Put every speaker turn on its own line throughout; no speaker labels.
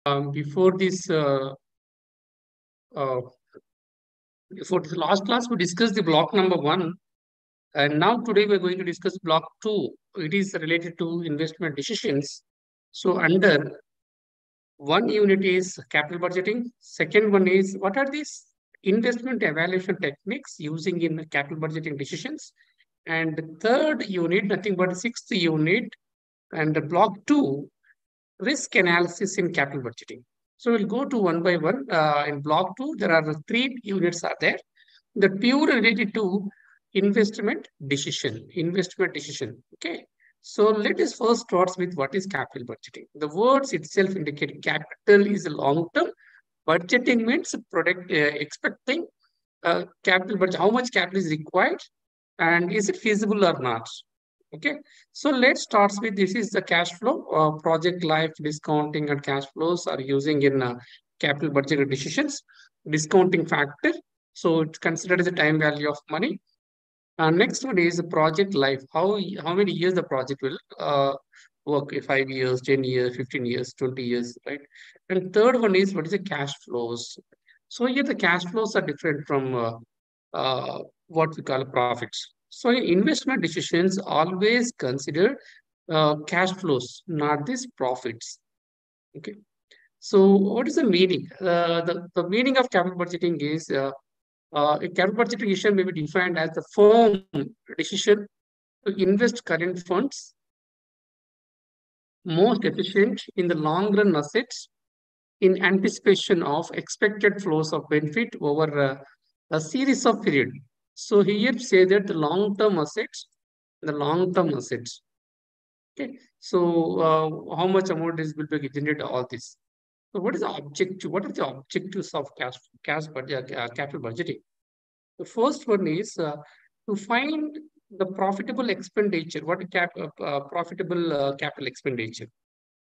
Before this, uh, before this last class, we discussed the block number 1, and now today we're going to discuss block 2. It is related to investment decisions. So under one unit is capital budgeting. Second one is what are these investment evaluation techniques using in capital budgeting decisions. And the third unit, nothing but the sixth unit, and the block 2, risk analysis in capital budgeting. So we'll go to one by one. In block 2, there are 3 units are there. The pure related to investment decision. Okay. So let us first start with what is capital budgeting. The words itself indicate capital is a long term. Budgeting means expecting capital budget, how much capital is required and is it feasible or not. Okay, so let's start with this is the cash flow. Project life discounting and cash flows are using in capital budget decisions. Discounting factor, so it's considered as a time value of money. Next one is the project life. How many years the project will work? 5 years, 10 years, 15 years, 20 years, right? And third one is what is the cash flows. So here the cash flows are different from what we call profits. So in investment decisions always consider cash flows, not these profits. Okay. So what is the meaning? The meaning of capital budgeting is a capital budgeting decision may be defined as the firm decision to invest current funds most efficient in the long run assets in anticipation of expected flows of benefit over a series of period. So here say that the long-term assets. Okay. So how much amount is will be generated all this. So what is the objective? What are the objectives of capital budgeting? The first one is to find the profitable expenditure. What is profitable capital expenditure?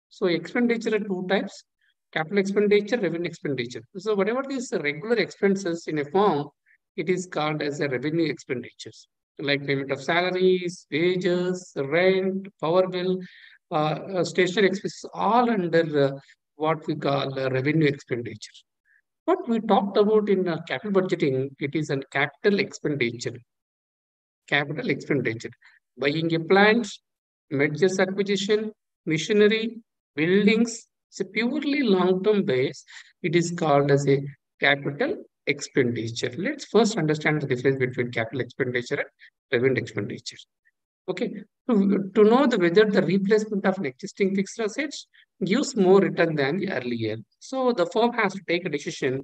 So expenditure are 2 types: capital expenditure, revenue expenditure. So whatever these regular expenses in a firm, it is called as a revenue expenditures, like payment of salaries, wages, rent, power bill, stationery expenses, all under what we call revenue expenditure. What we talked about in capital budgeting, it is a capital expenditure. Capital expenditure. Buying a plant, mergers acquisition, machinery, buildings. It's a purely long-term base. It is called as a capital expenditure. Let's first understand the difference between capital expenditure and revenue expenditure. Okay, to know whether the replacement of an existing fixed assets gives more return than the earlier. So the firm has to take a decision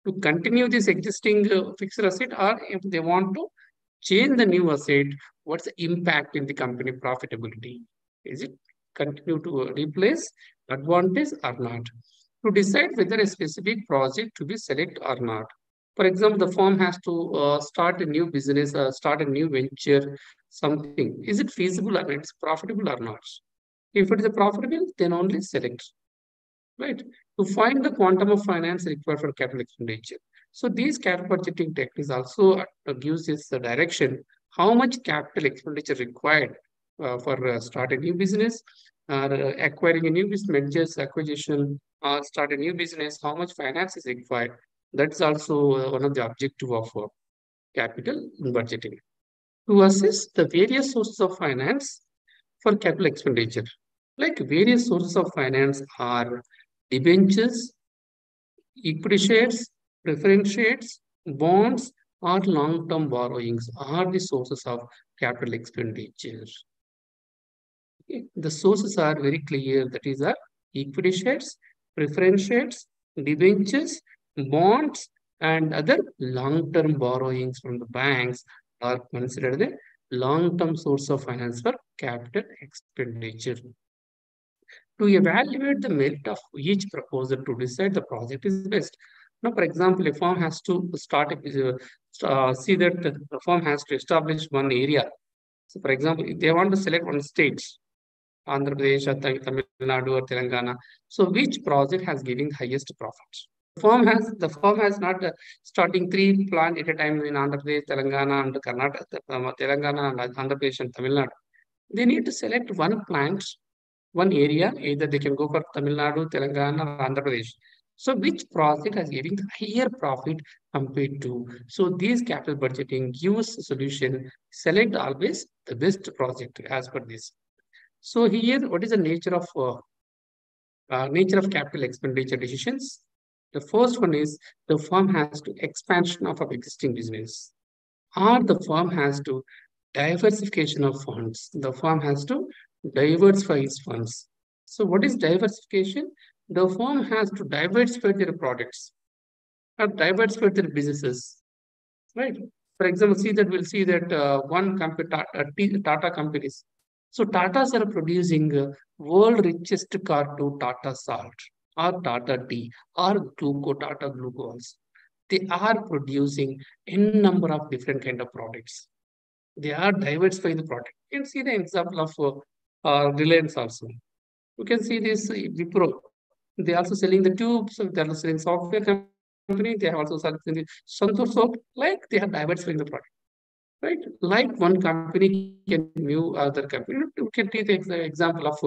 to continue this existing fixed asset, or if they want to change the new asset, what's the impact in the company profitability? Is it continue to replace advantage or not? To decide whether a specific project to be select or not. For example, the firm has to start a new business, start a new venture, something. Is it feasible or it's profitable or not? If it is profitable, then only select, right? To find the quantum of finance required for capital expenditure. So these capital budgeting techniques also gives us the direction how much capital expenditure required for start a new business, or acquiring a new business, mergers, acquisition, or start a new business, how much finance is required. That's also one of the objective of capital budgeting. To assess the various sources of finance for capital expenditure. Like various sources of finance are debentures, equity shares, preference shares, bonds, or long-term borrowings are the sources of capital expenditure. Okay. The sources are very clear. That is equity shares, preference shares, debentures, bonds, and other long-term borrowings from the banks are considered the long-term source of finance for capital expenditure. To evaluate the merit of each proposal to decide the project is best. Now, for example, a firm has to start see that the firm has to establish one area. So, for example, if they want to select one state, Andhra Pradesh, or Tamil Nadu, or Telangana. So, which project has given highest profits? The firm has not starting 3 plants at a time in Andhra Pradesh, Telangana, and Karnataka, Telangana, and Andhra Pradesh, and Tamil Nadu. They need to select one plant one area, either they can go for Tamil Nadu, Telangana, or Andhra Pradesh. So which project is giving higher profit compared to? So these capital budgeting gives a solution. Select always the best project as per this. So here, what is the nature of capital expenditure decisions? The first one is the firm has to expansion of an existing business, or the firm has to diversification of funds. The firm has to diversify its funds. So what is diversification? The firm has to diversify their products or diversify their businesses, right? For example, we'll see that one company, Tata companies. So Tatas are producing world richest carto Tata salt or Tata tea or Tata glucose. They are producing n number of different kind of products. They are diversifying the product. You can see the example of Reliance also. You can see this Wipro. They are also selling the tubes. They are selling software company. They have also selling the Santosh soap. Like they are diversifying the product, right? Like one company can view other company. You can take the example of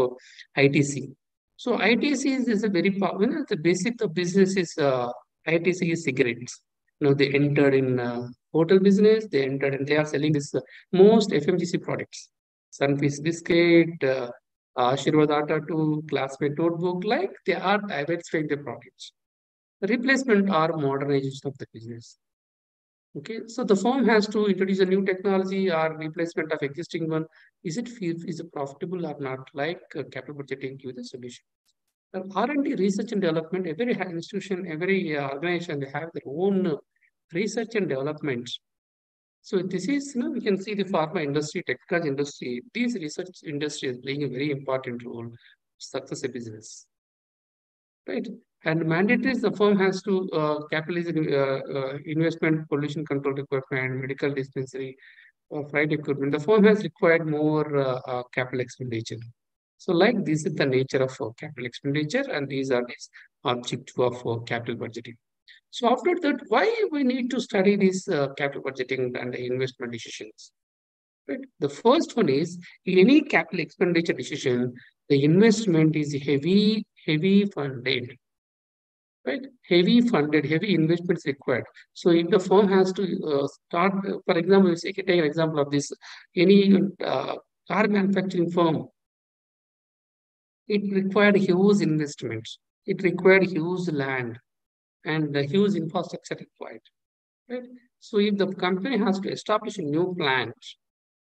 ITC. So ITC is a very the basic of business is ITC is cigarettes. They entered in hotel business. They entered and they are selling this most FMGC products. Sunfeast biscuit, Ashirwad Atta to classmate notebook. Like they are diversifying the products. Replacement or modernization of the business. Okay, so the firm has to introduce a new technology or replacement of existing one. Is it profitable or not? Like capital budgeting give the solution. R&D, research and development, every institution, every organization, they have their own research and development. So this is, we can see the pharma industry, technology industry. These research industry is playing a very important role in success of business, right? And mandatory is the firm has to capitalize in investment, pollution control equipment, medical dispensary, flight equipment. The firm has required more capital expenditure. So, like this is the nature of capital expenditure, and these are the objective of capital budgeting. So, after that, why we need to study this capital budgeting and the investment decisions? Right? The first one is in any capital expenditure decision, the investment is heavy funded, right? Heavy funded, heavy investments required. So if the firm has to start, for example, take an example of this, any car manufacturing firm, it required huge investments. It required huge land and huge infrastructure required, right? So if the company has to establish a new plant,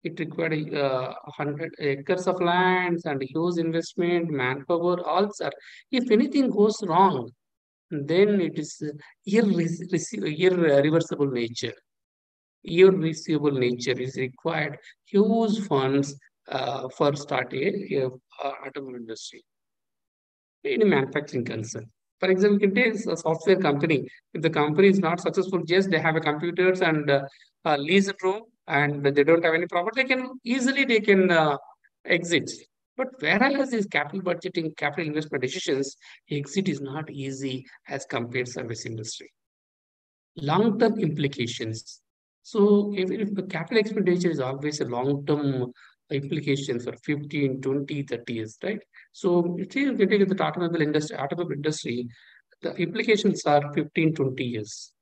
it required 100 acres of lands and huge investment, manpower, all sir. If anything goes wrong, then it is irreversible nature. Irreversible nature is required huge funds for starting a automobile industry in a manufacturing concern. For example, you can take a software company. If the company is not successful, just they have a computers and lease it room and they don't have any profit, they can exit. But whereas these capital budgeting, capital investment decisions, exit is not easy as compared service industry. Long-term implications. So if the capital expenditure is always a long-term implications for 15, 20, 30 years, right? So if you can take the automobile industry, the implications are 15, 20 years,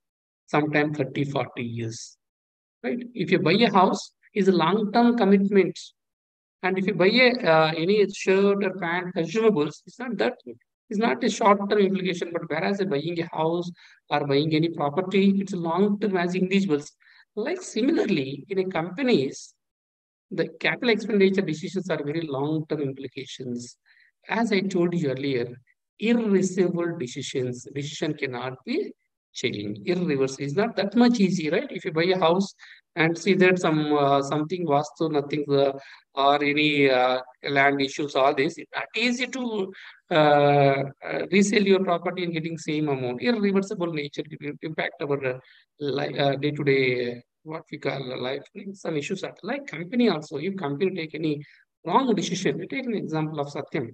sometimes 30, 40 years, right? If you buy a house, is a long-term commitment. And if you buy any shirt or pant consumables, it's not a short-term implication, but whereas buying a house or buying any property, it's a long-term as individuals. Like similarly, in a companies, the capital expenditure decisions are very long-term implications. As I told you earlier, irreversible decision cannot be changed. Irreversible is not that much easy, right? If you buy a house and see that something vastu, nothing or any land issues, all this, it's not easy to resell your property and getting same amount. Irreversible nature will impact our day-to-day what we call life. Some issues are like company also. If company take any wrong decision, we take an example of Satyam.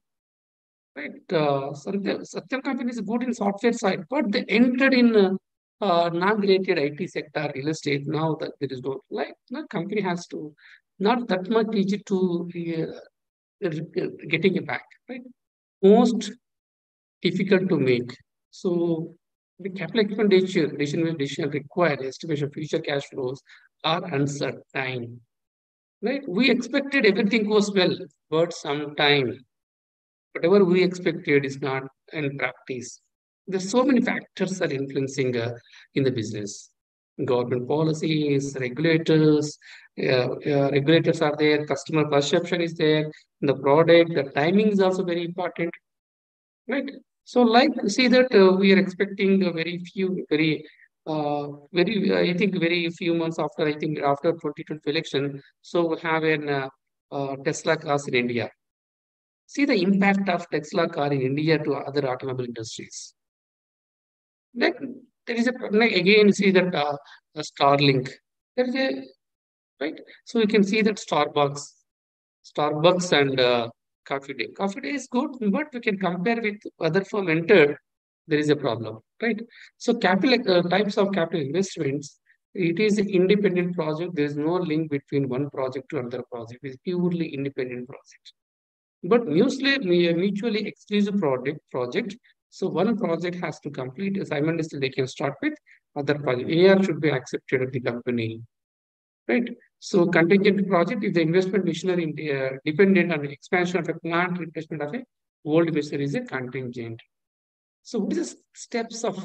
Right, Satyam company is good in software side, but they entered in non-related IT sector, real estate. Now that there is no company has to not that much easy to getting it back, right? Most difficult to make. So the capital expenditure decision required estimation of future cash flows are uncertain. Right? We expected everything goes well, but sometime whatever we expected is not in practice. There's so many factors are influencing in the business. Government policies, regulators are there, customer perception is there, the product, the timing is also very important, right? So, like, see that we are expecting a I think, very few months after, I think, after 2020 election, so we'll have an Tesla cars in India. See the impact of Tesla car in India to other automobile industries. Like there is a like again see that Starlink. There is a right. So you can see that Starbucks and Coffee Day. Coffee Day is good, but we can compare with other firm entered. There is a problem, right? So capital types of capital investments. It is an independent project. There is no link between one project to another project. It is purely independent project. But mutually exclusive project. So one project has to complete simultaneously. They can start with other project. AR should be accepted at the company, right? So contingent project is the investment machinery dependent on the expansion of a plant, replacement of a old machinery is a contingent. So what is the steps of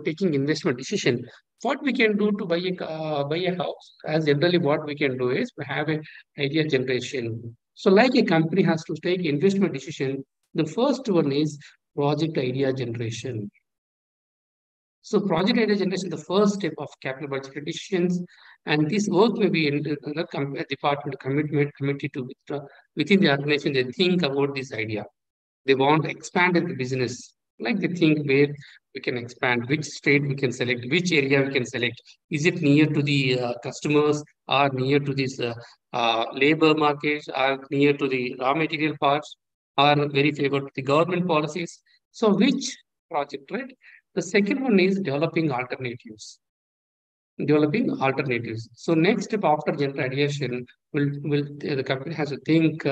taking investment decision? What we can do to buy a house? As generally, what we can do is we have a idea generation. So like a company has to take investment decision. The first one is project idea generation. So project idea generation, the first step of capital budget decisions, and this work may be in the department commitment committee to within the organization. They think about this idea. They want to expand in the business. Like they think where we can expand, which state we can select, which area we can select. Is it near to the customers, or near to this labor markets, or near to the raw material parts, or very favored to the government policies? So which project, right? The second one is developing alternatives. Developing alternatives. So next step after general ideation, will the company has to think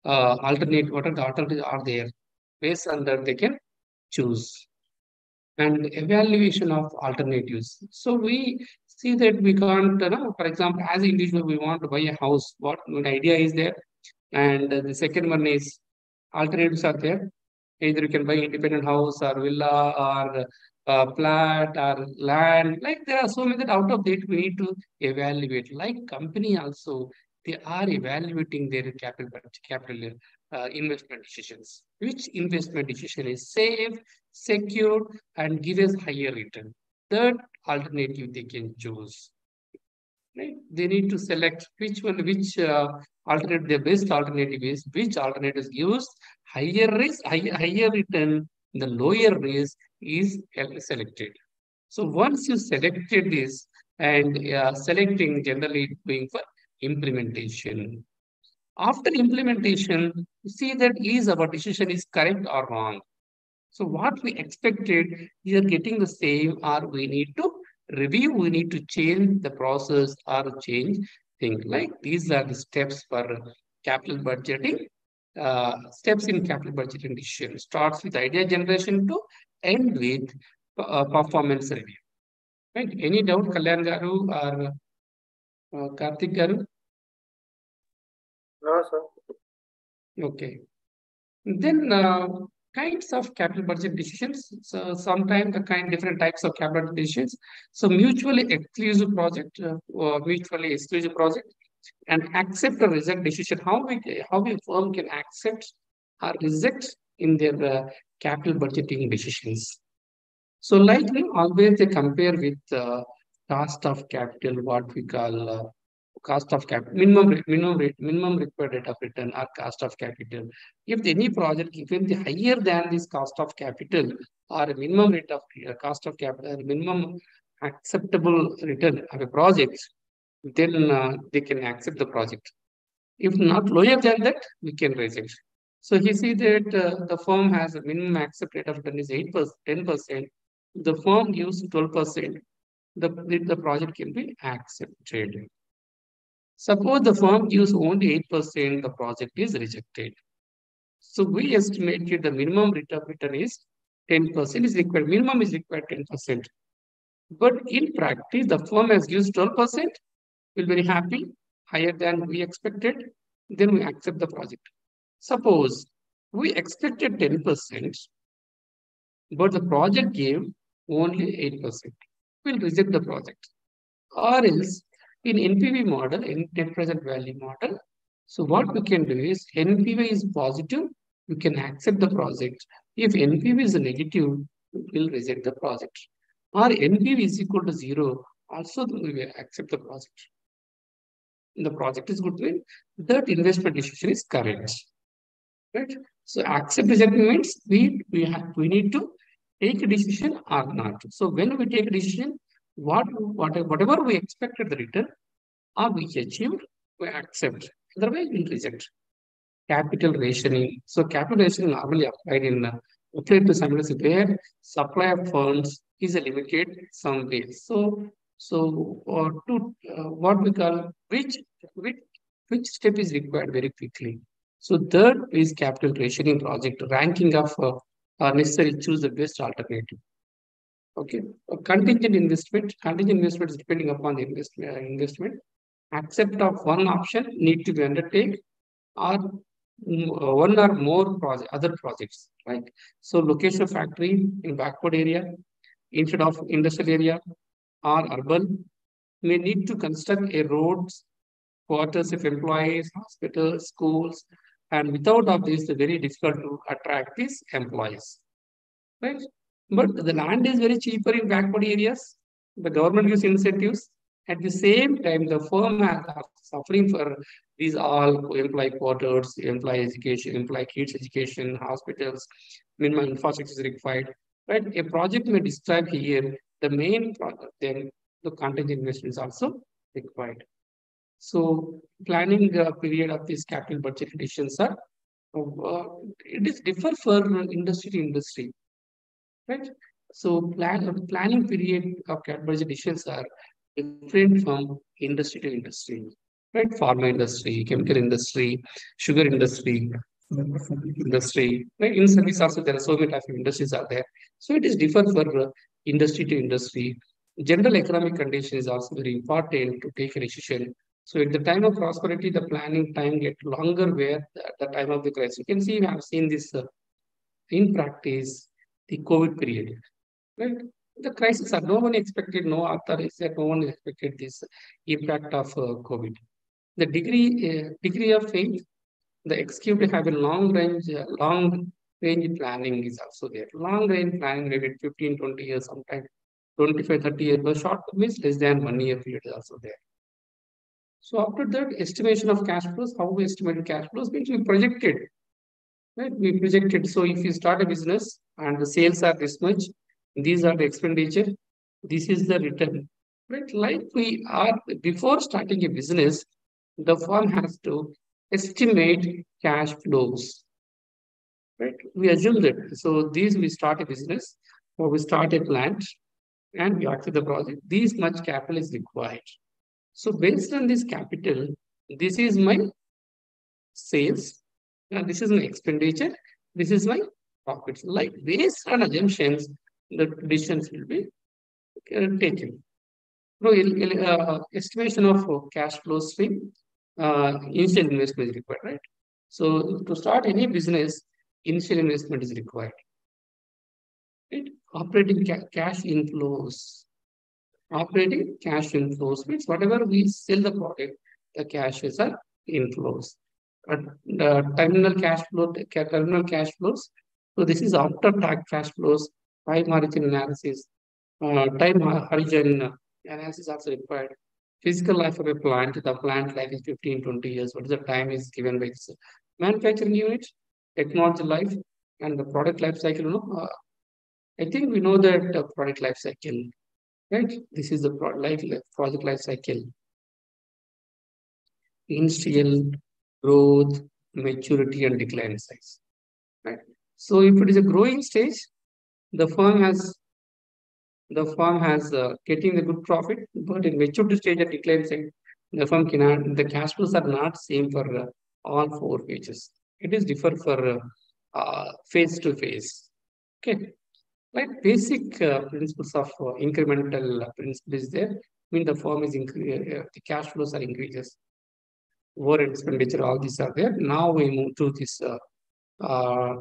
alternate what are the alternatives are there. Based on that, they can choose and evaluation of alternatives. So we see that we can't, for example, as an individual, we want to buy a house. What idea is there? And the second one is alternatives are there. Either you can buy independent house or villa or flat or land. Like there are so many that out of that we need to evaluate. Like company also, they are evaluating their capital investment decisions. Which investment decision is safe, secure, and gives higher return? Third alternative they can choose. Right? They need to select which alternative, the best alternative is, which alternative gives higher risk, higher return, the lower risk is selected. So once you selected this and selecting generally going for implementation. After implementation, you see that is our decision is correct or wrong. So what we expected, we are getting the same, or we need to review, we need to change the process or change things. Like these are the steps for capital budgeting. Steps in capital budgeting decision starts with idea generation to end with performance review. Right? Any doubt, Kalyan Garu or Karthik Garu?
No, sir.
Okay. Then kinds of capital budget decisions. So sometimes the different types of capital decisions. So mutually exclusive project, and accept or reject decision. How a firm can accept or reject in their capital budgeting decisions. So like always they compare with cost of capital, what we call cost of capital, minimum required rate of return or cost of capital. If any project given the higher than this cost of capital or a minimum rate of cost of capital, minimum acceptable return of a project, then they can accept the project. If not lower than that, we can reject. So he see that the firm has a minimum accept rate of return is 8%, 10%. The firm gives 12%. The project can be accepted. Suppose the firm gives only 8%, the project is rejected. So we estimated the minimum rate of return is 10% is required. Minimum is required 10%. But in practice, the firm has used 12%. We're very happy, higher than we expected. Then we accept the project. Suppose we expected 10%, but the project gave only 8%. We'll reject the project. Or else, in NPV model, in net present value model, so what we can do is NPV is positive, we can accept the project. If NPV is negative, we will reject the project. Or NPV is equal to 0, also we will accept the project. The project is good, mean that investment decision is correct. Right? So accept reject means we need to take a decision or not. So when we take a decision, whatever we expected the return or we achieved, we accept. Otherwise, we reject. Capital rationing. So capital rationing normally applied in applied to some where supply of funds is a limited some ways. So to what we call which which step is required very quickly. So third is capital rationing project ranking of necessary choose the best alternative. Okay, a contingent investment is depending upon the investment. Accept of one option need to be undertaken or one or more other projects, right? So location factory in backward area instead of industrial area or urban may need to construct a roads, quarters of employees, hospitals, schools, and without of this, it's very difficult to attract these employees, right? But the land is very cheaper in backward areas. The government gives incentives. At the same time, the firm are suffering for these all employee quarters, employee education, employee kids education, hospitals, minimum infrastructure is required. Right? A project may describe here the main project, then the contingent investment is also required. So planning period of these capital budget additions are it is differ for industry to industry, right? So planning period of capital budget additions are different from industry to industry, right? Pharma industry, chemical industry, sugar industry, industry, right? In service also there are so many types of industries are there. So it is different for industry to industry. General economic condition is also very important to take a decision. So at the time of prosperity, the planning time get longer where at the time of the crisis. You can see we have seen this in practice, the COVID period, right? The crisis are no one expected, no author said no one expected this impact of COVID. The degree of faith, the executive have a long range planning is also there. Long range planning maybe 15, 20 years, sometimes 25, 30 years, but short term is less than 1 year period is also there. So after that, estimation of cash flows, how we estimate cash flows means we projected, right? We projected. So if you start a business and the sales are this much, these are the expenditure, this is the return, right? Like we are before starting a business, the firm has to estimate cash flows, right? We assume that. So these we start a business or we start a plant and we accept the project. This much capital is required. So based on this capital, this is my sales, and this is my expenditure, this is my profits. Like based on assumptions, the decisions will be taken. So estimation of cash flow stream, initial investment is required, right? So to start any business, initial investment is required. Right? Operating cash inflows. Operating cash inflows means whatever we sell the product, the cashes are inflows. The terminal cash flows. So this is after tax cash flows, time horizon analysis, time horizon analysis also required. Physical life of a plant, the plant life is 15, 20 years. What is the time is given by this manufacturing unit, technology life, and the product life cycle. I think we know that product life cycle. Right? This is the project life cycle. Initial growth, maturity, and decline size. Right? So if it is a growing stage, the firm has getting the good profit, but in maturity stage at decline stage, the cash flows are not same for all four phases. It is differ for face to face. Okay, like basic principles of incremental principle is there. I mean, the firm is the cash flows are increases, overhead expenditure, all these are there. Now we move to this uh,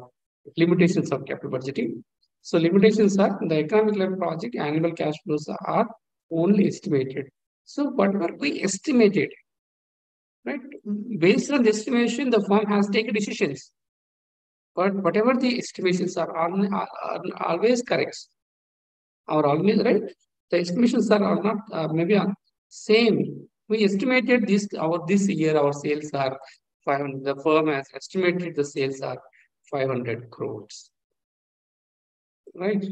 limitations of capital budgeting. So limitations are the economic level project annual cash flows are only estimated. So whatever we estimated, right? Based on the estimation, the firm has taken decisions. But whatever the estimations are always correct, or always right. The estimations are not maybe are same. We estimated this year our sales are 500. The firm has estimated the sales are 500 crores, right?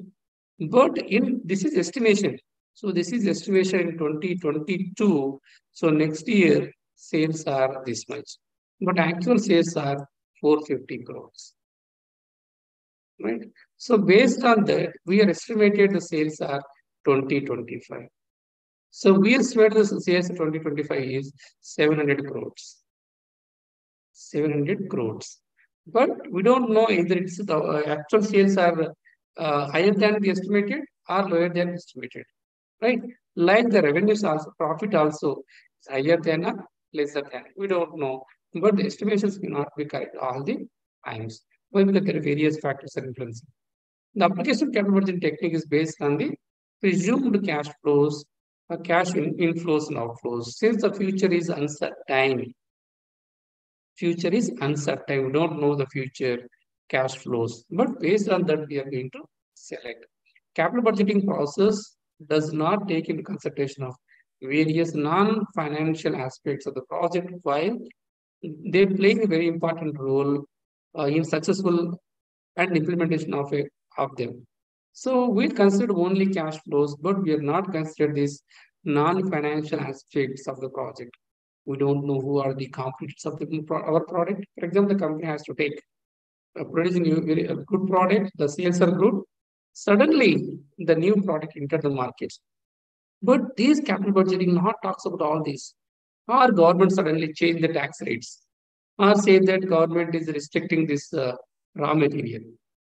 But in this is estimation. So this is estimation in 2022. So next year sales are this much, but actual sales are 450 crores, right? So based on that, we are estimated the sales are 2025. So we estimate the sales in 2025 is 700 crores. 700 crores. But we don't know either it's the actual sales are higher than the estimated or lower than estimated, right? Like the revenues also, profit also is higher than or lesser than. We don't know. But the estimations may not be correct all the times. Why? Because there are various factors are influencing. The application of capital budgeting technique is based on the presumed cash flows, inflows and outflows. Since the future is uncertain. We don't know the future cash flows, but based on that, we are going to select. Capital budgeting process does not take into consideration of various non-financial aspects of the project, while they play a very important role in successful and implementation of them. So we consider only cash flows, but we are not considered these non-financial aspects of the project. We don't know who are the competitors of our product. For example, the company has to take producing a good product, the sales are good. Suddenly, the new product entered the market. But these capital budgeting not talks about all this. Or government suddenly change the tax rates, or say that government is restricting this raw material.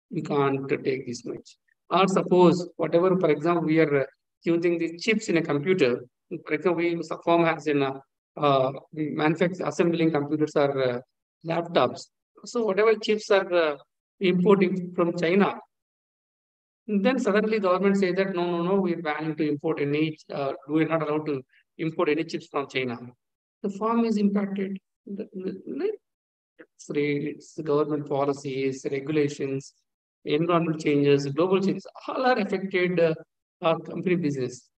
We can't take this much. Or suppose whatever, for example, we are using the chips in a computer. For example, firm has in manufacturing assembling computers or laptops. So whatever chips are importing from China, then suddenly the government says that no, we are planning to import any, we are not allowed to import any chips from China. The farm is impacted. It's the government policies, regulations, environmental changes, global changes, all are affected our company business.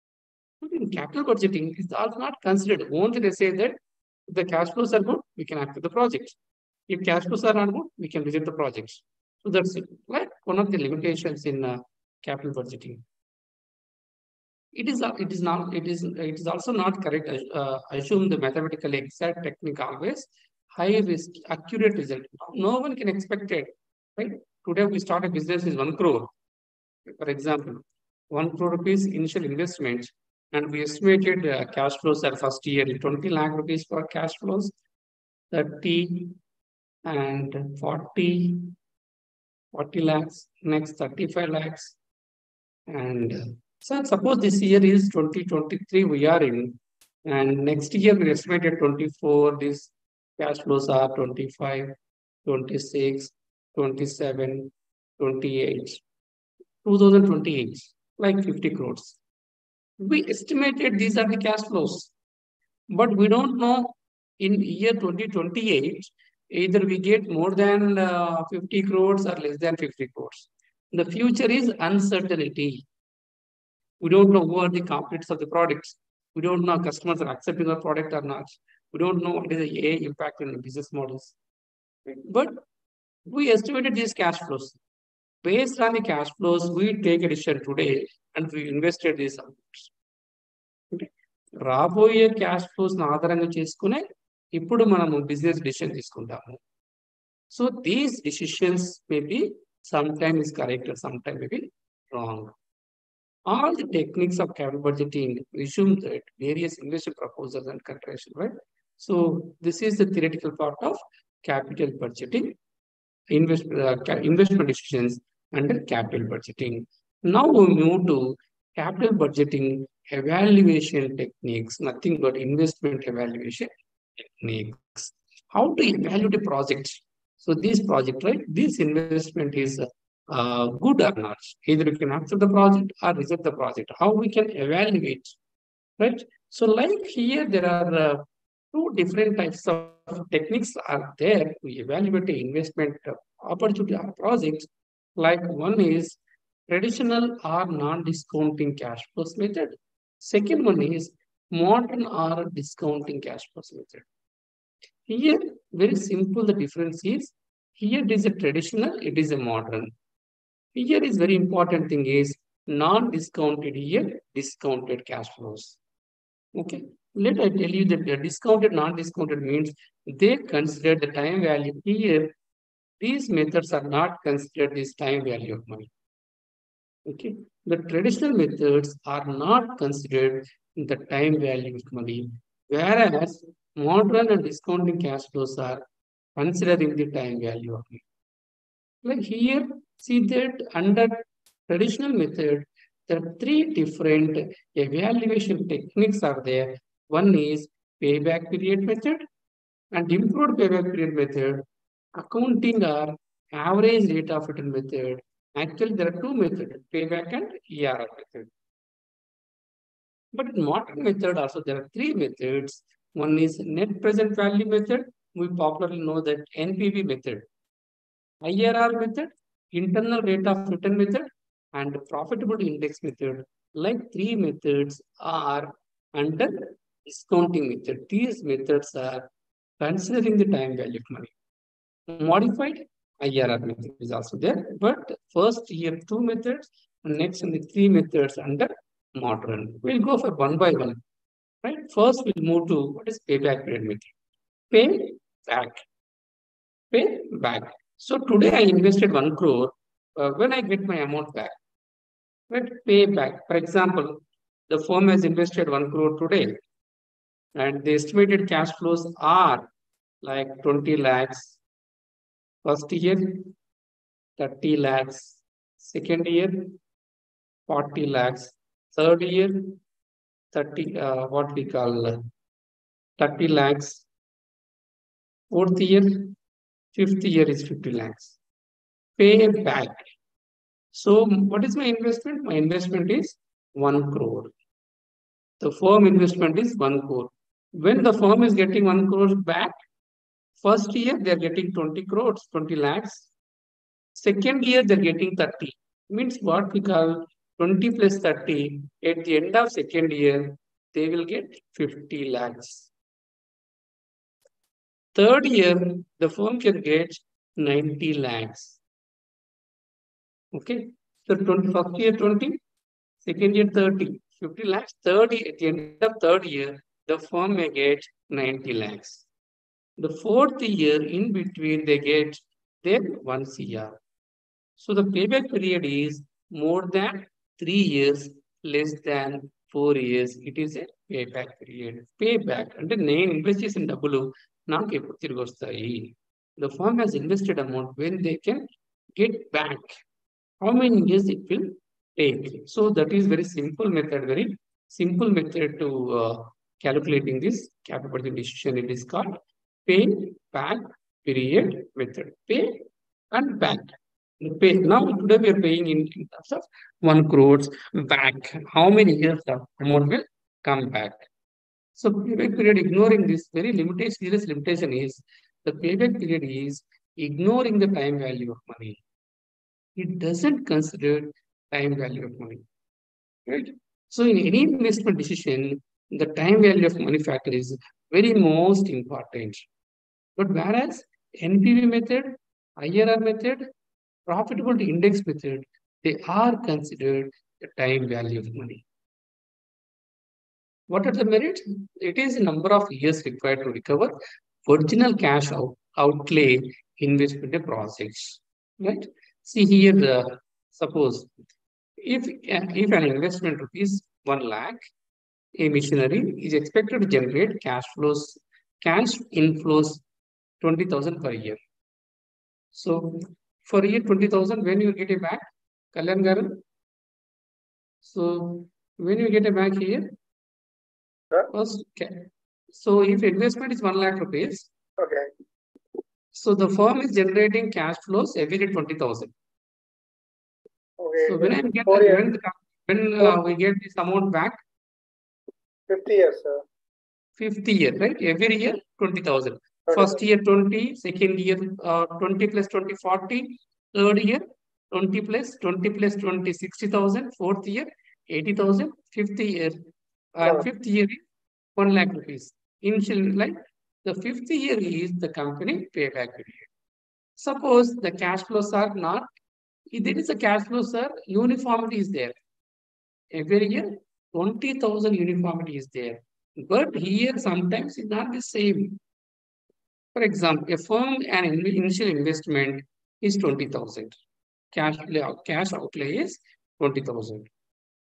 In capital budgeting, is all not considered. Only they say that if the cash flows are good, we can act with the project. If cash flows are not good, we can visit the projects. So that's it. Like one of the limitations in capital budgeting. It is also not correct. Assume the mathematical exact technique always high risk, accurate result. No one can expect it, right? Today we start a business is 1 crore, for example, 1 crore rupees initial investment, and we estimated cash flows at first year in 20 lakh rupees for cash flows, 30 and 40 lakhs, next 35 lakhs, and so suppose this year is 2023 we are in, and next year we estimated 24, these cash flows are 25, 26, 27, 28, 2028, like 50 crores. We estimated these are the cash flows, but we don't know in year 2028, either we get more than 50 crores or less than 50 crores. The future is uncertainty. We don't know who are the competitors of the products. We don't know customers are accepting the product or not. We don't know what is the AI impact in the business models. But we estimated these cash flows. Based on the cash flows, we take a decision today and we invested these amounts. రాబోయే cash flows ఆధారంగా చేసుకునే ఇప్పుడు మనము business decision తీసుకుంటాము. So these decisions may be some time is correct, some time may be wrong. All the techniques of capital budgeting assume that various investment proposals and consideration, right? So this is the theoretical part of capital budgeting. investment decisions under capital budgeting. Now we move to capital budgeting evaluation techniques, nothing but investment evaluation techniques. How to evaluate a project? So this project, right? This investment is good or not? Either you can accept the project or reject the project. How we can evaluate, right? So like here, there are two different types of techniques are there to evaluate the investment opportunity or projects. Like one is traditional or non-discounting cash flows method. Second one is modern or discounting cash flows method. Here, very simple, the difference is here it is a traditional, it is a modern. Here is very important thing is non-discounted here, discounted cash flows. Okay. Let I tell you that the discounted, non-discounted means they consider the time value. Here, these methods are not considered this time value of money. Okay. The traditional methods are not considered the time value of money, whereas modern and discounting cash flows are considering the time value of money. Like here, see that under traditional method, there are three different evaluation techniques are there. One is payback period method and improved payback period method, accounting or average rate of return method. Actually, there are two methods, payback and ERR method. But in modern method also there are three methods. One is net present value method. We popularly know that NPV method. IRR method, internal rate of return method, and profitability index method. Like three methods are under discounting method. These methods are considering the time value of money. Modified IRR method is also there, but first here two methods, and next in the three methods under modern. We'll go for one by one. Right? First, we'll move to what is payback period method. Pay back. Pay back. So today I invested 1 crore. When I get my amount back, right? Pay back. For example, the firm has invested 1 crore today, and the estimated cash flows are like 20 lakhs first year, 30 lakhs second year, 40 lakhs third year, 30 what we call 30 lakhs fourth year, fifth year is 50 lakhs. Pay back. So what is my investment? My investment is 1 crore. The firm investment is 1 crore. When the firm is getting 1 crore back, first year they are getting 20 crores, 20 lakhs. Second year they're getting 30. Means what we call 20 plus 30. At the end of second year, they will get 50 lakhs. Third year, the firm can get 90 lakhs. Okay. So first year 20, second year 30, 50 lakhs. Third year, at the end of third year, the firm may get 90 lakhs. The fourth year in between, they get their 1 CR. So the payback period is more than 3 years, less than 4 years. It is a payback period. Payback అంటే నేను invest చేసిన డబ్బులు నాకు ఎప్పుడు తిరిగి వస్తాయి. The firm has invested amount when they can get back. How many years it will take? So that is very simple method, very simple method to calculating this capital budget decision. It is called pay back period method. Pay and back. Pay. Now today we are paying in terms of 1 crores back. How many years the amount will come back? So payback period ignoring this very limitation, serious limitation is the payback period is ignoring the time value of money. It doesn't consider time value of money, right? So in any investment decision, the time value of money factor is very most important. But whereas NPV method, IRR method, profitability index method, they are considered the time value of money. What are the merits? It is a number of years required to recover original cash outlay investment projects, right? See here, suppose if an investment rupees 1 lakh, a machinery is expected to generate cash inflows 20,000 per year. So for year 20,000, when you get a bank, Kalyan Garan, so when you get a bank here,
Sir?
first, so if investment is 1 lakh rupees,
Okay.
so the firm is generating cash flows every day 20,000.
Okay.
So when I get
4 years.
when we get this amount back,
50 years, sir.
50 year, right? Every year 20,000.
20,000.
First year 20, second year 20 plus 20 40, third year 20 plus 20 plus 20 60,000, fourth year 80,000, fifth year fifth year is 1 lakh rupees. Initial, like the fifth year is the company payback period. Suppose the cash flows are not, if there is a cash flow, sir, uniformity is there. Every year 20,000 uniformity is there. But here sometimes it's not the same. For example, a firm and initial investment is 20,000. Cash outlay is 20,000.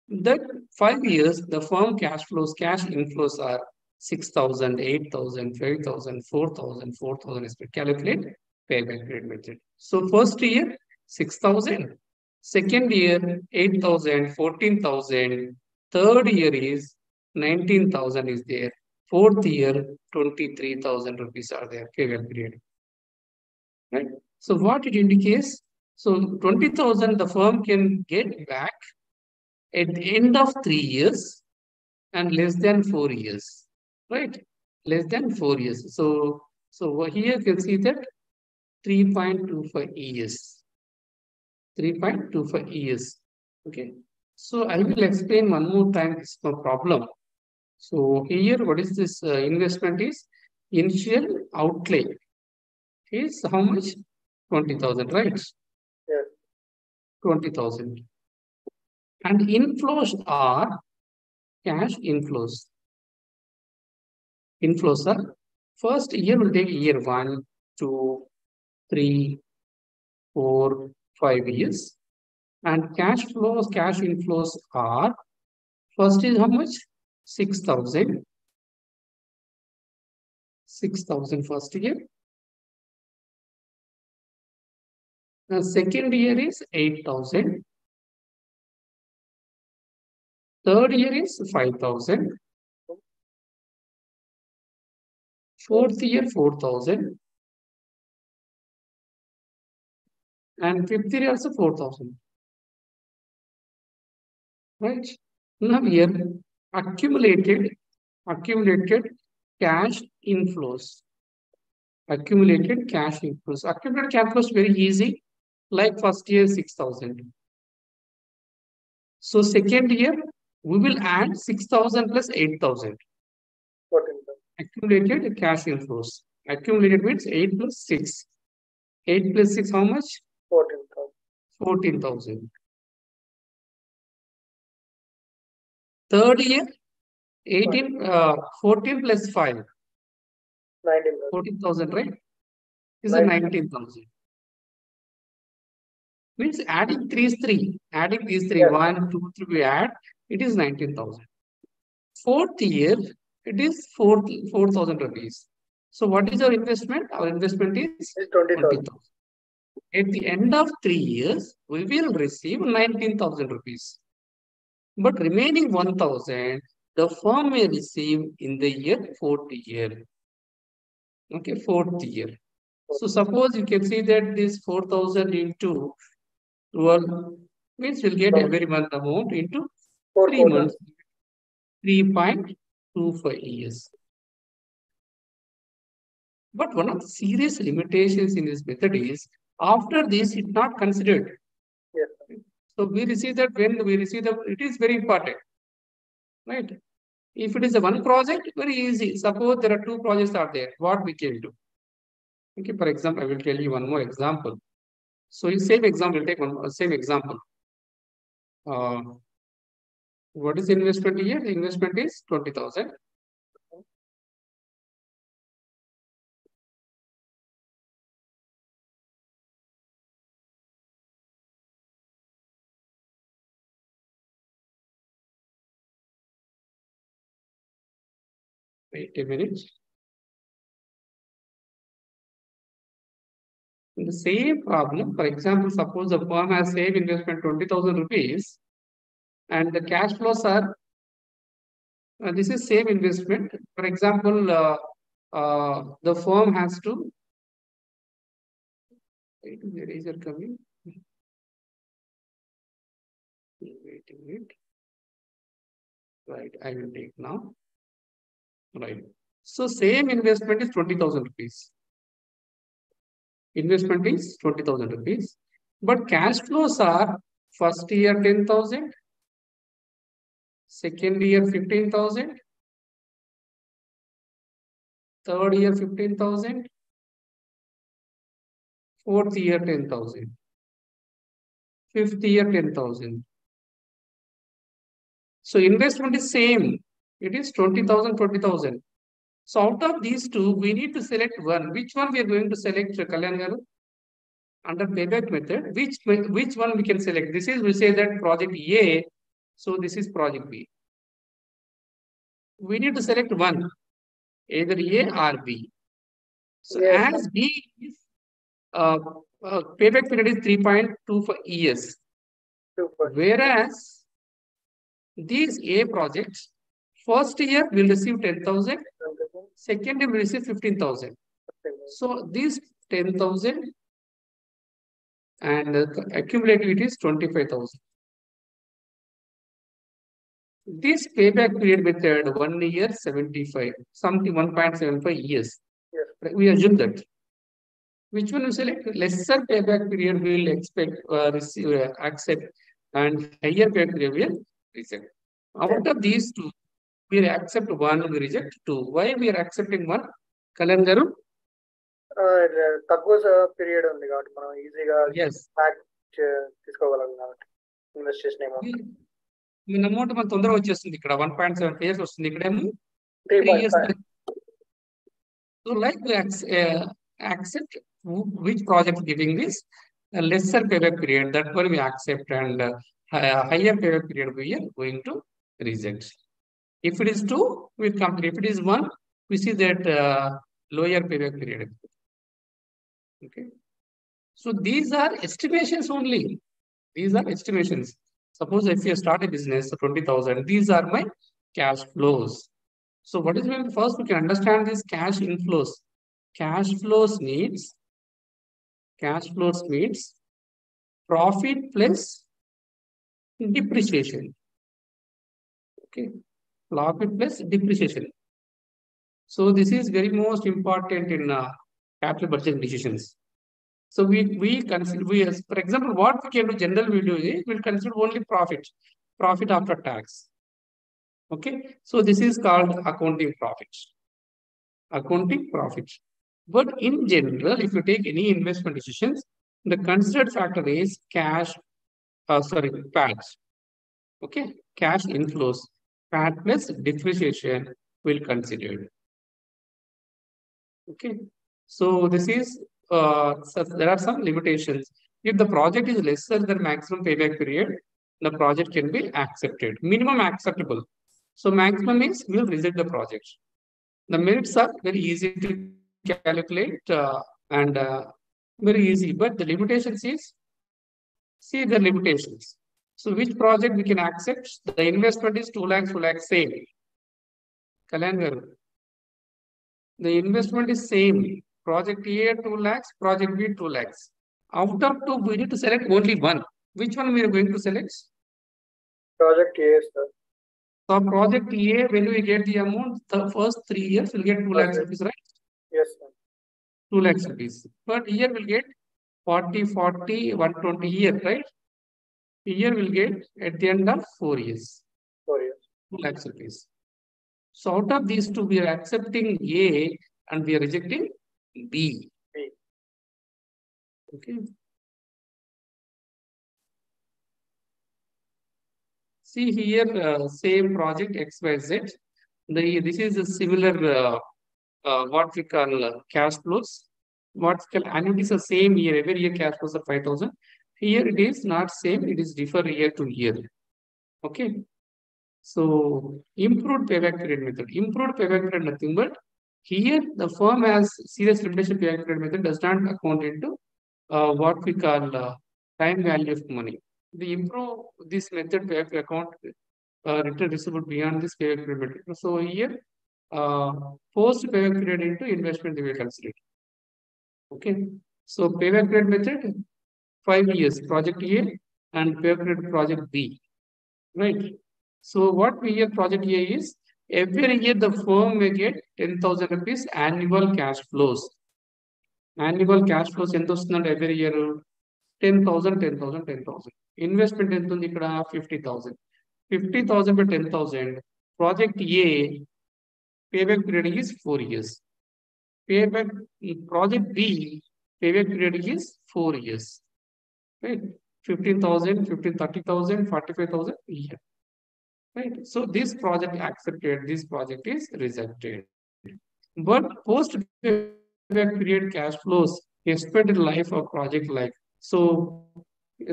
That 5 years, the firm cash flows, cash inflows are 6,000, 8,000, 5,000, 4,000, 4,000. Calculate payback period method. So first year, 6,000. Second year, 8,000, 14,000. Third year is 19,000 is there. Fourth year, 23,000 rupees are there, payback period. Right? So what it indicates, so 20,000 the firm can get back at the end of 3 years and less than 4 years, right? Less than 4 years. So here you can see that 3.25 years. 3.25 years. Okay. So I will explain one more time this problem. So here, what is this investment is? Initial outlay is how much? 20,000, right?
Yes.
20,000. And inflows are cash inflows. Inflows are first year will take year 1, 2, 3, 4, 5 years. And cash flows, cash inflows are first is how much? 6,000. 6,000 first year. The second year is 8,000. Third year is 5,000. Fourth year 4,000. And fifth year also 4,000. Right? Now here accumulated cash inflows. Accumulated cash inflows. Accumulated cash flows very easy. Like first year 6,000. So second year we will add 6,000 plus 8,000.
14,000.
Accumulated cash inflows. Accumulated means 8 plus 6. 8 plus 6 how much?
14,000.
14,000. Third year 14 plus 5.
19,000.
14,000, right? Is a 19,000. Means adding 3 is 3. Adding these 3,
Yes.
1, 2, 3, we add, it is 19,000. Fourth year, it is 4,000 rupees. So what is our investment? Our investment is
It's 20,000.
20,000. At the end of 3 years, we will receive 19,000 rupees. But remaining 1,000, the firm may receive in the year fourth year. Okay, fourth year. So suppose you can see that this 4,000 into 12 means we'll get every month amount into
4
3
quarters.
months, 3.25 years. But one of the serious limitations in this method is after this, it's not considered.
Yes.
So we receive that when we receive the, it is very important, right? If it is a one project, very easy. Suppose there are 2 projects are there, what we can do? Okay, for example, I will tell you one more example. So in same example, take one same example. What is the investment here? The investment is 20,000. Wait a minute. same problem. For example, suppose the firm has saved investment 20,000 rupees and the cash flows are, this is same investment. For example, the firm has to, wait, where is it coming? Wait a minute. Right, I will take now. Right. So same investment is 20,000 rupees. Investment is 20,000 rupees. But cash flows are first year 10,000, second year 15,000, third year 15,000, fourth year 10,000, fifth year 10,000. So investment is same. It is 20,000, 20,000. So out of these two, we need to select one. Which one we are going to select, Kalyan garu? Under payback method, which one we can select? This is, we say that project A, so this is project B. We need to select one, either A or B. So
Yes,
as B is, payback period is 3.25 years.
super.
Whereas these A projects, first year will receive 10,000, second year will receive 15,000. So this 10,000 and accumulative it is 25,000. This payback period method 1 year 75, something 1.75 years.
Yes.
We assume that. Which one you select? Lesser payback period will expect, receive, accept, and higher payback period will reject. Out of these two, we accept one, we reject two. Why we are accepting one? Kalan garu?
తక్కువ period ఉంది కాబట్టి మనం ఈజీగా
Yes.
Back తీసుకోగలం కాబట్టి invest చేసిన amount
మన amount మన తొందరగా వచ్చేస్తుంది ఇక్కడ 1.75 years వస్తుంది ఇక్కడేమో 3 years.
3.5.
So like we accept which project giving this lesser payback period, that one we accept, and higher payback period we are going to reject. If it is 2, we complete. If it is 1, we see that lower payback period. Okay. So these are estimations only. These are estimations. Suppose if you start a business, 20,000, these are my cash flows. So what is meant? First, we can understand this cash inflows. Cash flows means profit plus depreciation. Okay, profit plus depreciation. So this is very most important in capital budget decisions. So we consider, for example, what we can do, general we do is we'll consider only profit after tax. Okay, so this is called accounting profit. But in general, if you take any investment decisions, the considered factor is PAT. Okay, cash inflows, PAT plus depreciation will consider. Okay, so this is, so there are some limitations. If the project is lesser than maximum payback period, the project can be accepted. Minimum acceptable. So maximum means we'll reject the project. The merits are very easy to calculate and very easy, but the limitations is, see the limitations. So which project we can accept? The investment is 2 lakhs, same. Kalyan garu. The investment is same. Project A 2 lakhs, project B 2 lakhs. Out of two, we need to select only one. Which one we are going to select?
Project A, sir.
So project A, when we get the amount, the first 3 years we'll get 2 lakhs rupees, right?
Yes, sir.
2 lakhs rupees. But here we'll get 40, 120 year, right? Here we'll get at the end of 4 years.
4 years.
2 lakhs rupees. So out of these two, we are accepting A and we are rejecting B. Okay. See here, same project XYZ. This is a similar, what we call cash flows. What we call annuities are same year, every year cash flows are 5,000. Here it is not same, it is differ year to year. Okay. So improved payback period method. Improved payback period nothing but here the firm has serious limitation payback period method does not account into what we call time value of money. We improve this method to account return receivable beyond this payback period. So here, uh, post payback period into investment we will consider. Okay. So payback period method 5 years project A and payback period project B. Right. So what we hear project A is every year the firm may get 10,000 rupees annual cash flows. Annual cash flows ఎంత వస్తుందంటే every year 10,000, 10,000, 10,000. Investment ఎంత ఉంది ఇక్కడ 50,000. 50,000 by 10,000. Project A payback period is 4 years. Payback project B payback period is 4 years. Right? 15,000, 15, 30,000, 45,000 a year. Right? So this project accepted, this project is rejected. But post payback period cash flows, estimated life of project life. So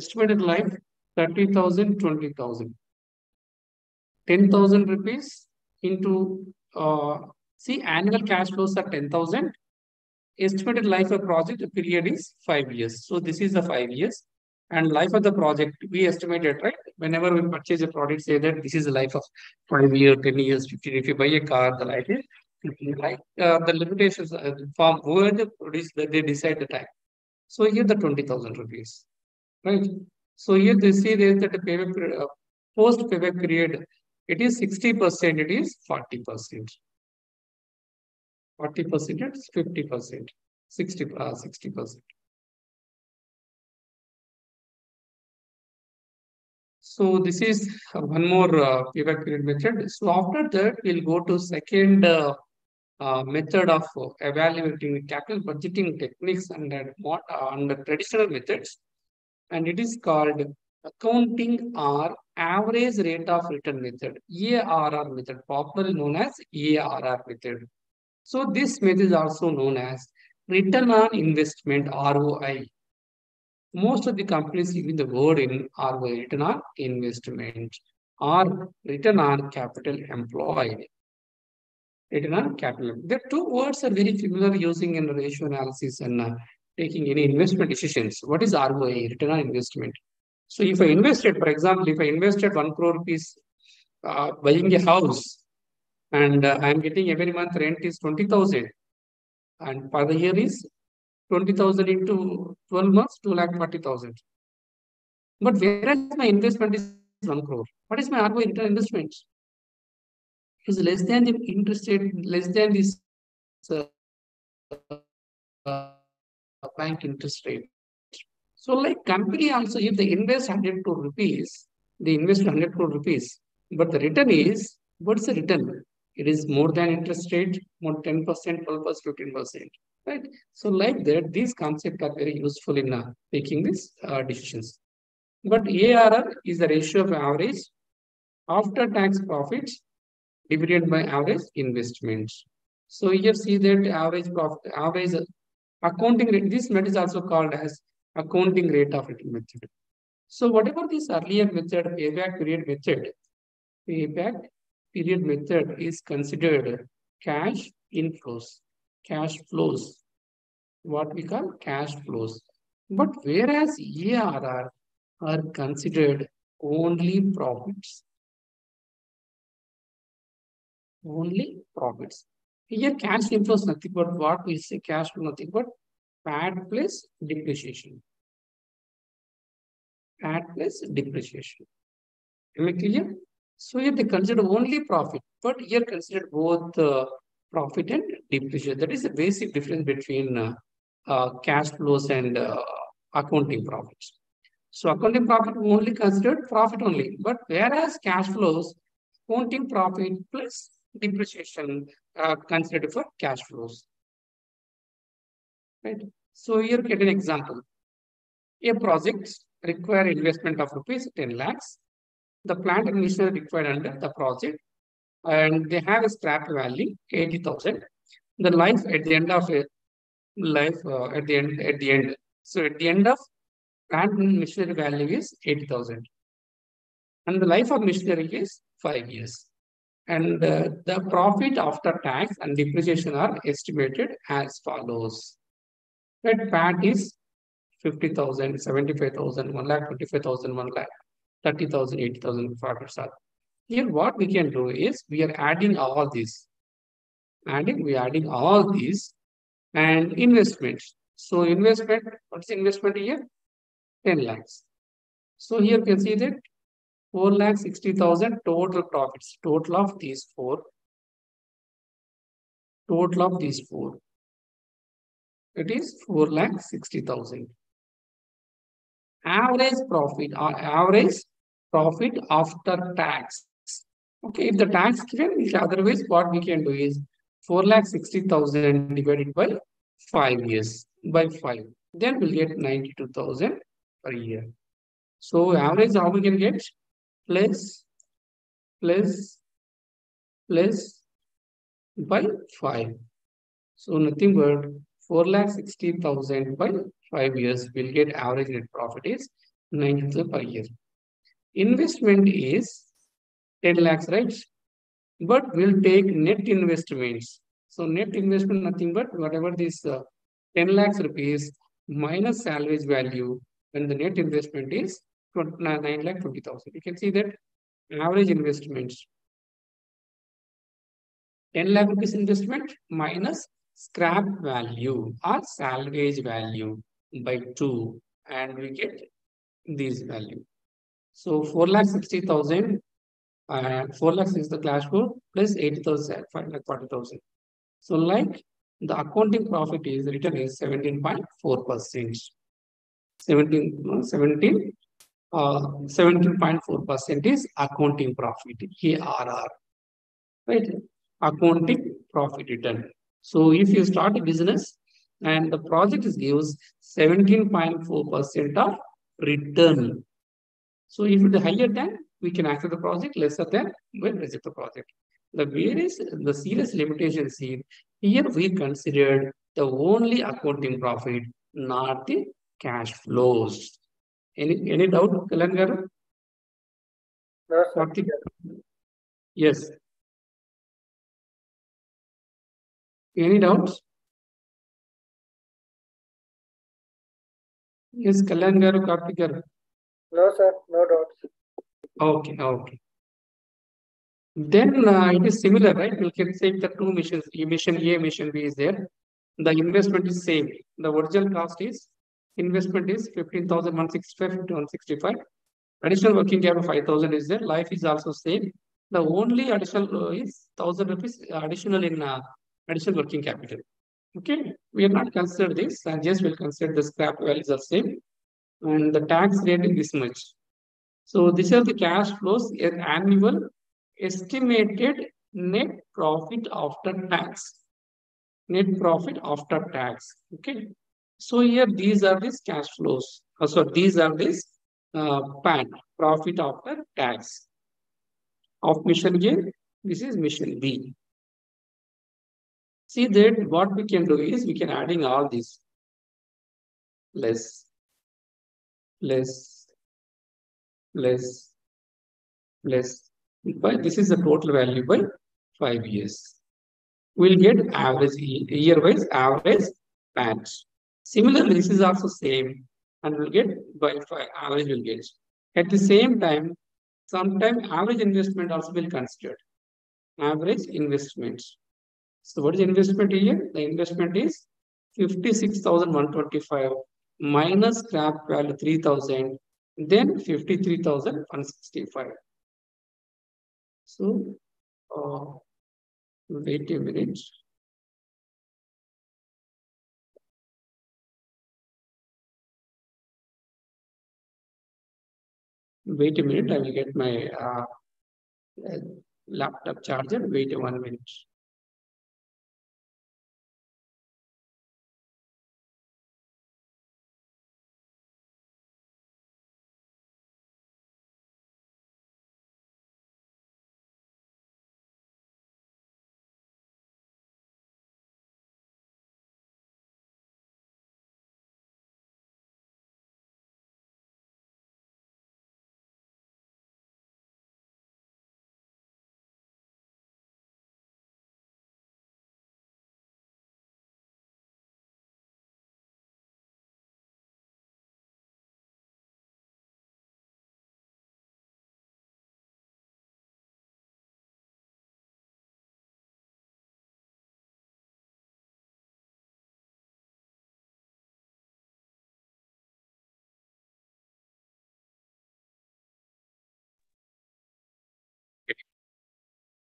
estimated life 30,000, 20,000. 10,000 rupees into see annual cash flows are 10,000. Estimated life of project period is 5 years. So this is the 5 years. And life of the project, we estimated, right? Whenever we purchase a product, say that this is the life of 5 years, 10 years, 15. If you buy a car, the life is 15. Like the limitations from where they produce, they decide the time. So here the 20,000 rupees, right? So here they see that the payback period, post payback period, it is 60%, it is 40%. 40% is 50%, 60%. So this is one more payback period method. So after that, we'll go to second method of evaluating capital budgeting techniques under traditional methods, and it is called accounting or average rate of return method, ARR method, popularly known as ARR method. So this method is also known as return on investment, ROI. Most of the companies using the word in ROI, return on investment, or return on capital employed. Return on capital. The two words are very familiar using in ratio analysis and taking any investment decisions. What is ROI, return on investment? So if I invested, for example, if I invested 1 crore rupees buying a house, and I am getting every month rent is 20,000, and per the year is 20,000 into 12 months, 2,40,000. But whereas my investment is 1 crore, what is my ROI return investment? Is less than the interest rate, less than this bank interest rate. So like company also, if they invest 100 crore rupees, they invest 100 crore rupees, but the return is, what's the return? It is more than interest rate, more 10%, 12%, 15%. Right? So like that, these concepts are very useful in making these decisions. But ARR is the ratio of average after tax profits divided by average investments. So here see that average profit, average accounting rate, this method is also called as accounting rate of return method. So whatever this earlier method, payback period method is considered cash inflows, cash flows, what we call cash flows. But whereas ARR are considered only profits. Only profits. Here cash inflows nothing but what we say cash flow nothing but PAT plus depreciation. PAT plus depreciation. Am I clear? So here they consider only profit, but here consider both profit and depreciation. That is the basic difference between cash flows and accounting profits. So accounting profit only considered profit only, but whereas cash flows, accounting profit plus depreciation considered for cash flows. Right. So here get an example. A project require investment of rupees 10 lakhs. The plant and machinery required under the project, and they have a scrap value 80,000. The life at the end of a life at the end. So at the end of plant and machinery value is 80,000, and the life of machinery is 5 years. And the profit after tax and depreciation are estimated as follows. That PAT is 50,000, 75,000, 1,25,000, 1,30,000, 80,000 factors are. Here, what we can do is we are adding all these, we are adding all these and investments. So investment, what's investment here? 10 lakhs. So here you can see that 4,60,000 total profits. Total of these four. It is 4,60,000. Average profit after tax. Okay, if the tax given, otherwise what we can do is 4,60,000 divided by 5 years by 5. Then we'll get 92,000 per year. So average how we can get plus plus plus by 5. So nothing but 4,60,000 by 5 years will get average net profit is 90 per year. Investment is 10 lakhs, right? But we'll take net investments. So net investment nothing but whatever this 10 lakhs rupees minus salvage value, and the net investment is 9,20,000. You can see that average investments 10 lakh rupees investment minus scrap value or salvage value by 2, and we get this value. So 4,60,000, 4 lakhs is the cash flow plus 80,000, 5,40,000. So like the accounting profit is written as 17.4%. 17.4% is accounting profit, ARR, right? Accounting profit return. So if you start a business and the project gives 17.4% of return. So if it is higher than, we can accept the project, lesser than, we'll reject the project. The serious limitations here, we considered the only accounting profit, not the cash flows. Any doubt, Kalan garu?
No, sir.
Karthik? Yes. Any doubts? Yes, Kalan garu, Karthik garu.
No, sir. No doubts.
Okay, okay. Then it is similar, right? We can take the two missions, mission A, mission B is there. The investment is same. The original cost is, investment is 15,165, 165. Additional working capital 5,000 is there. Life is also same. The only additional is 1,000 rupees additional in additional working capital. Okay, we are not consider this, and just will consider the scrap values are same, and the tax rate is this much. So these are the cash flows, annual estimated net profit after tax. Net profit after tax. Okay. So here these are these cash flows. So these are this PAT, profit after tax of mission A. This is mission B. See that what we can do is we can adding all these less, less, less, less. But this is the total value by 5 years. We'll get average year-wise average PAT. Similarly, this is also same, and we'll get by 5 average will get. At the same time, sometime average investment also will consider. Average investments. So what is investment here? The investment is 56,125 minus scrap value 3,000, then 53,165. So wait a minute. Wait a minute, I will get my laptop charger. Wait 1 minute.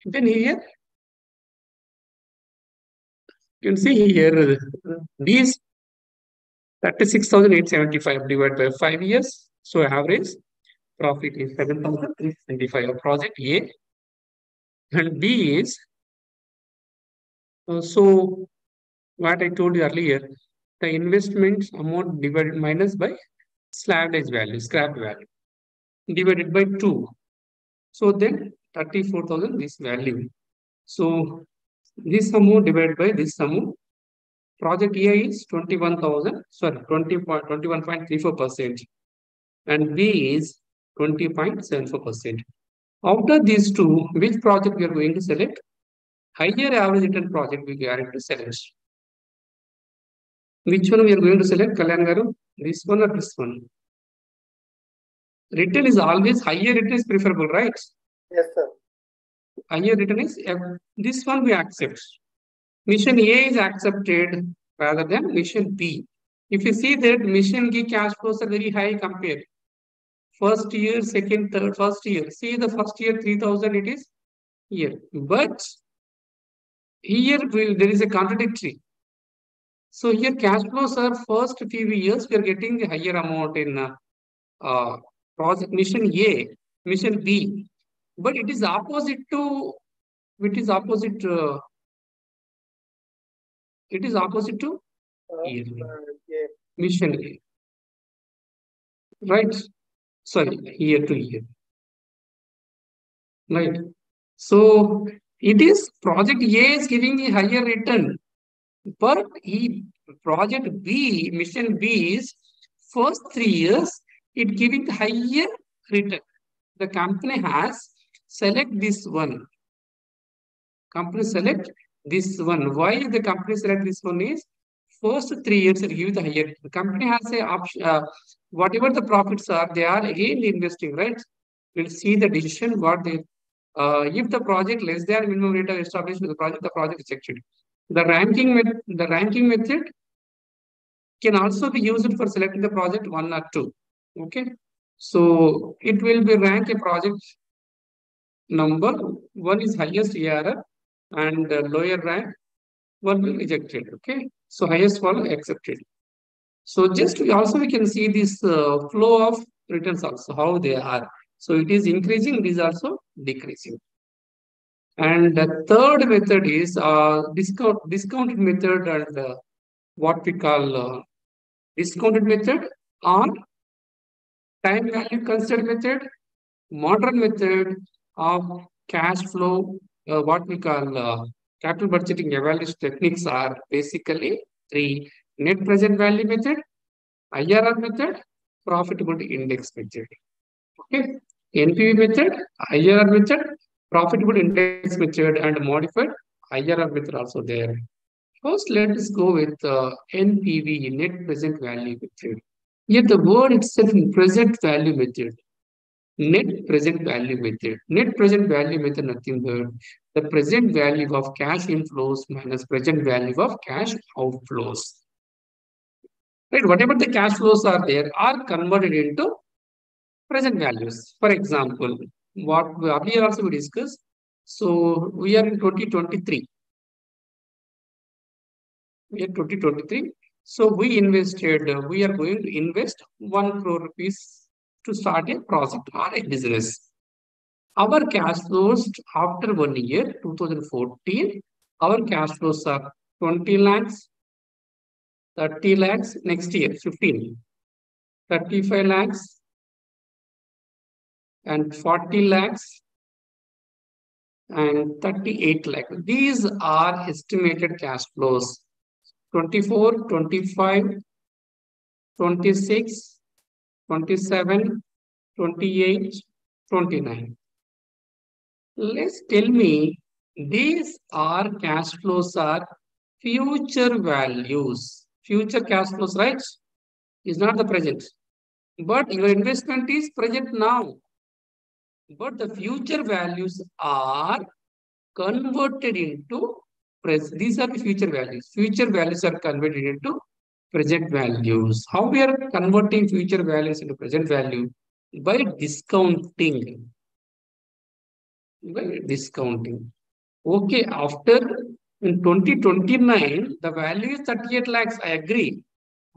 Then here, you can see here, these 36,875 divided by 5 years. So average profit is 7,325 of project A, and B is, so what I told you earlier, the investment amount divided minus by salvage value, scrap value, divided by 2. So then 34,000 this value. So this amount divided by this amount, project A is 21,000, sorry, 21.34%, and B is 20.74%. After these two, which project we are going to select? Higher average return project we are going to select. Which one we are going to select, Kalyan Garu? This one or this one? Return is always higher, return is preferable, right?
Yes, sir.
Higher return is this one we accept. Mission A is accepted rather than mission B. If you see that mission A cash flows are very high compared. First year, second, third, first year. See the first year 3,000 it is here. But here there is a contradictory. So here cash flows are first few years we are getting the higher amount in project mission A, mission B. But it is opposite to it is opposite to here.
Yeah.
Mission A. Right? Sorry, here to here. Right. So it is project A is giving a higher return, but project B, mission B is first 3 years, it giving higher return. The company has select this one. Company select this one. Why the company select this one is first 3 years it give the higher. The company has a option. Whatever the profits are, they are again investing, right? We'll see the decision what they. If the project less than minimum rate of established with the project is rejected. The ranking method can also be used for selecting the project 1 or 2. Okay, so it will be rank a project number. One is highest ARR and lower rank one will rejected. Okay, so highest one accepted. So just we can see this flow of returns also how they are. So it is increasing, it is also decreasing. And the third method is discounted method, and what we call discounted method or time value considered method, modern method of cash flow, what we call capital budgeting evaluation techniques are basically three: net present value method, IRR method, profitability index method. Okay, NPV method, IRR method, profitability index method, and modified IRR method also there. First, let us go with NPV, net present value method. Here, the word itself in present value method. Net present value method. Net present value method, nothing but the present value of cash inflows minus present value of cash outflows. Right? Whatever the cash flows are there are converted into present values. For example, what earlier also we discussed. So we are in 2023. We are 2023. So we invested, we are going to invest 1 crore rupees to start a project or a business. Our cash flows after 1 year, 2014, our cash flows are 20 lakhs, 30 lakhs, next year, 15, 35 lakhs, and 40 lakhs, and 38 lakhs. These are estimated cash flows. 24, 25, 26, 27, 28, 29. Let's tell me, these are cash flows are future values. Future cash flows, right? Is not the present. But your investment is present now. But the future values are converted into present. These are the future values. Future values are converted into present values. How we are converting future values into present value? By discounting. By discounting. Okay, after in 2029, the value is 38 lakhs. I agree.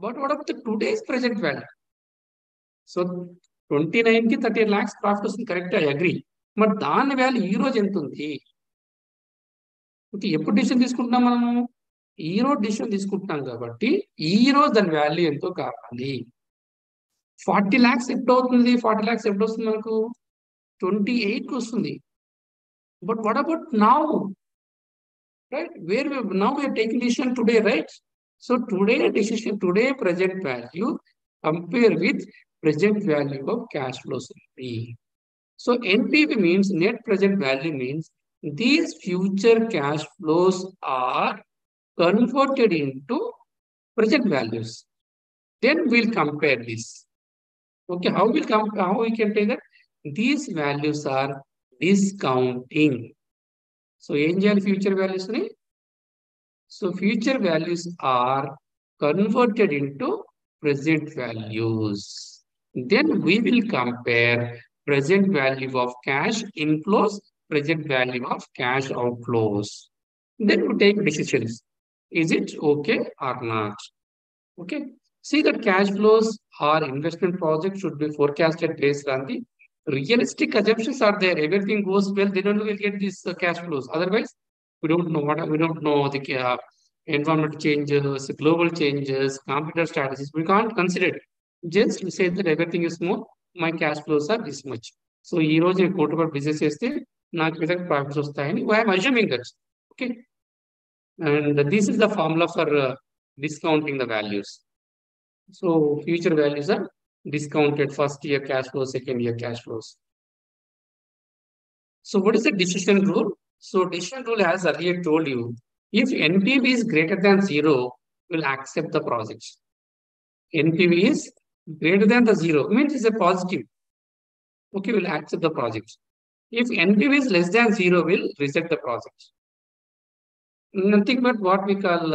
But what about the today's present value? So 29 కి 38 lakhs profit వస్తుంది correct I agree. But దాని value ఈ రోజు ఎంత ఉంది? Okay, ఎప్పుడు decision తీసుకుంటున్నాం మనము? ఈ రోజు డిసిషన్ తీసుకుంటున్నాం కాబట్టి ఈ రోజు దాని వాల్యూ ఎంతో కావాలి. 40 lakhs ఎప్పుడు అవుతుంది? 40 lakhs ఎప్పుడు వస్తుంది మనకు? 28 కి వస్తుంది. But what about now? Right? Where now we are taking decision today, right? So today decision, today present value compare with present value of cash flows. So NPV means net present value means these future cash flows are converted into present values. Then we'll compare this. Okay, how we can take that? These values are discounting. So angel future values. So future values are converted into present values. Then we will compare present value of cash inflows, present value of cash outflows. Then we take decisions. Is it okay or not? Okay. See that cash flows or investment projects should be forecasted based on the realistic assumptions are there. Everything goes well, then only we'll get these cash flows. Otherwise, we don't know the environment changes, global changes, competitor strategies. We can't consider it. Just we say that everything is smooth, my cash flows are this much. So ఈ రోజు నేను కోటి రూపాయలు business చేస్తే నాకు విధంగా profits వస్తాయని I'm assuming that. Okay, and this is the formula for discounting the values. So future values are discounted first year cash flow, second year cash flows. So what is the decision rule? So decision rule, as earlier told you, if NPV is greater than 0, we'll accept the project. NPV is greater than the 0, means it's a positive. Okay, we'll accept the project. If NPV is less than 0, we'll reject the project. Nothing but what we call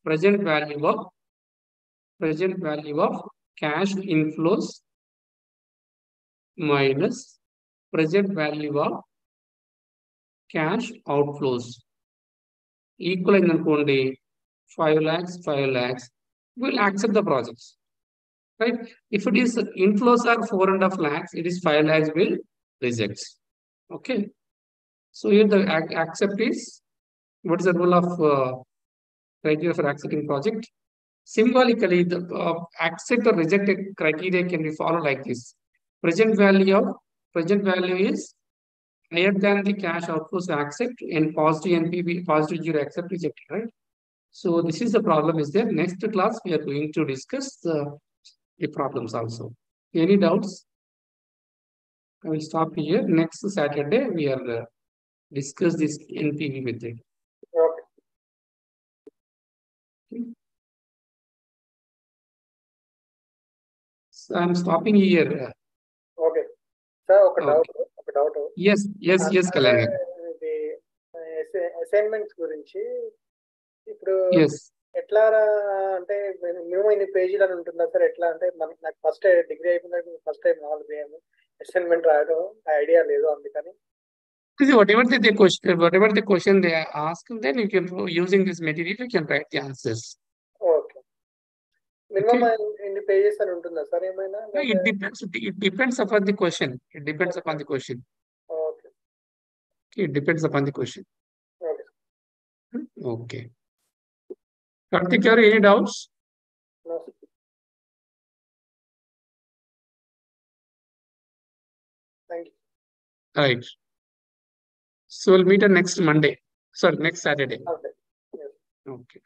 present value of cash inflows minus present value of cash outflows equal in the 5 lakhs, 5 lakhs, we'll accept the projects. Right? If it is inflows are 4.5 lakhs, it is 5 lakhs, will reject. Okay. So here the accept is, what is the rule of criteria for accepting project? Symbolically, the accept or reject criteria can be followed like this. Present value is higher than the cash outflows accept, and positive NPV, positive 0 accept, reject, right? So this is the problem is there. Next class, we are going to discuss the problems also. Any doubts? I will stop here. Next Saturday, we are discuss this NPV method.
Okay.
So I'm stopping here.
Okay sir, ఒక
Okay.
Doubt
Yes, Kalyan.
ఇది assignments గురించి ఇప్పుడు
Yes.
ఎట్లా అంటే minimum ఇన్ని పేజీలు అని ఉంటుందా సార్? ఎట్లా అంటే నాకు ఫస్ట్ డిగ్రీ అయిపోయింది, ఫస్ట్ టైం మామూలుగా అసైన్మెంట్ రాయడం ఐడియా లేదు, అందుకని.
Whatever the question they ask, then you can, using this material, you can write the answers.
Okay. Minimum ఎన్ని పేజెస్ అని ఉంటుందా సార్ ఏమైనా?
No, it depends upon the question. It depends upon the question.
Okay.
It depends upon the question.
Okay.
Okay. Karthik, any doubts?
No. Thank you.
Right. So we'll meet on next Monday. Sorry, next Saturday.
Okay. Yes.
Okay.